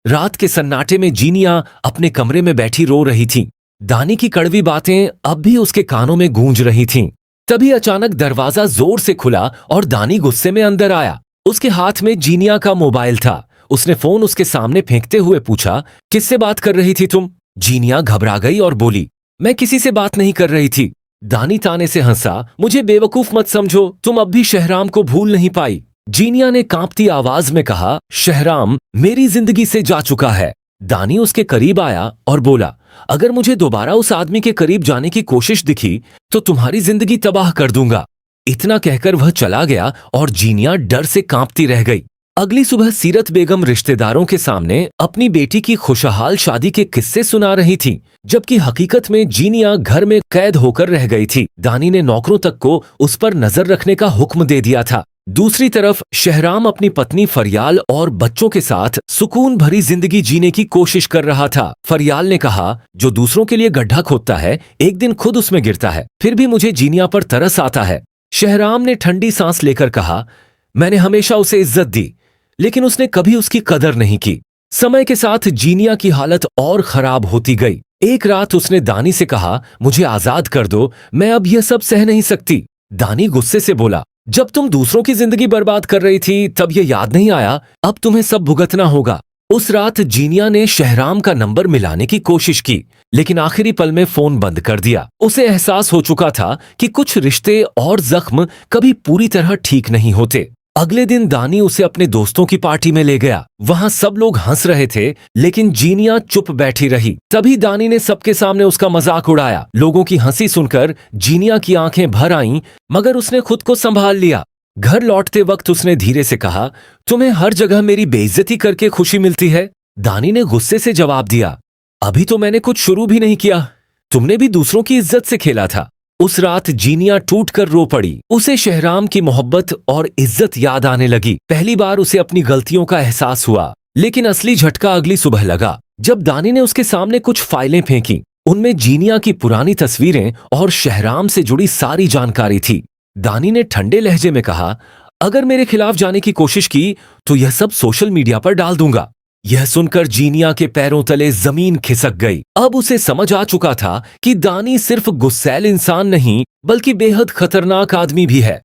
रात के सन्नाटे में जीनिया अपने कमरे में बैठी रो रही थी। दानी की कड़वी बातें अब भी उसके कानों में गूंज रही थीं। तभी अचानक दरवाजा जोर से खुला और दानी गुस्से में अंदर आया। उसके हाथ में जीनिया का मोबाइल था। उसने फोन उसके सामने फेंकते हुए पूछा, किससे बात कर रही थी तुम? जीनिया घबरा गई और बोली, मैं किसी से बात नहीं कर रही थी। दानी ताने से हंसा, मुझे बेवकूफ मत समझो, तुम अब भी शहराम को भूल नहीं पाई। जीनिया ने कांपती आवाज में कहा, शहराम मेरी जिंदगी से जा चुका है। दानी उसके करीब आया और बोला, अगर मुझे दोबारा उस आदमी के करीब जाने की कोशिश दिखी तो तुम्हारी जिंदगी तबाह कर दूंगा। इतना कहकर वह चला गया और जीनिया डर से कांपती रह गई। अगली सुबह सीरत बेगम रिश्तेदारों के सामने अपनी बेटी की खुशहाल शादी के किस्से सुना रही थी, जबकि हकीकत में जीनिया घर में कैद होकर रह गई थी। दानी ने नौकरों तक को उस पर नजर रखने का हुक्म दे दिया था। दूसरी तरफ शहराम अपनी पत्नी फरियाल और बच्चों के साथ सुकून भरी जिंदगी जीने की कोशिश कर रहा था। फरियाल ने कहा, जो दूसरों के लिए गड्ढा खोदता है एक दिन खुद उसमें गिरता है, फिर भी मुझे जीनिया पर तरस आता है। शहराम ने ठंडी सांस लेकर कहा, मैंने हमेशा उसे इज्जत दी, लेकिन उसने कभी उसकी कदर नहीं की। समय के साथ जीनिया की हालत और खराब होती गई। एक रात उसने दानी से कहा, मुझे आजाद कर दो, मैं अब यह सब सह नहीं सकती। दानी गुस्से से बोला, जब तुम दूसरों की जिंदगी बर्बाद कर रही थी तब यह याद नहीं आया? अब तुम्हें सब भुगतना होगा। उस रात जीनिया ने शहराम का नंबर मिलाने की कोशिश की, लेकिन आखिरी पल में फोन बंद कर दिया। उसे एहसास हो चुका था कि कुछ रिश्ते और जख्म कभी पूरी तरह ठीक नहीं होते। अगले दिन दानी उसे अपने दोस्तों की पार्टी में ले गया। वहां सब लोग हंस रहे थे, लेकिन जीनिया चुप बैठी रही। तभी दानी ने सबके सामने उसका मजाक उड़ाया। लोगों की हंसी सुनकर जीनिया की आंखें भर आईं, मगर उसने खुद को संभाल लिया। घर लौटते वक्त उसने धीरे से कहा, तुम्हें हर जगह मेरी बेइज्जती करके खुशी मिलती है? दानी ने गुस्से से जवाब दिया, अभी तो मैंने कुछ शुरू भी नहीं किया, तुमने भी दूसरों की इज्जत से खेला था। उस रात जीनिया टूटकर रो पड़ी। उसे शहराम की मोहब्बत और इज्जत याद आने लगी। पहली बार उसे अपनी गलतियों का एहसास हुआ, लेकिन असली झटका अगली सुबह लगा, जब दानी ने उसके सामने कुछ फाइलें फेंकी। उनमें जीनिया की पुरानी तस्वीरें और शहराम से जुड़ी सारी जानकारी थी। दानी ने ठंडे लहजे में कहा, अगर मेरे खिलाफ जाने की कोशिश की तो यह सब सोशल मीडिया पर डाल दूंगा। यह सुनकर जीनिया के पैरों तले जमीन खिसक गई। अब उसे समझ आ चुका था कि दानी सिर्फ गुस्सैल इंसान नहीं, बल्कि बेहद खतरनाक आदमी भी है।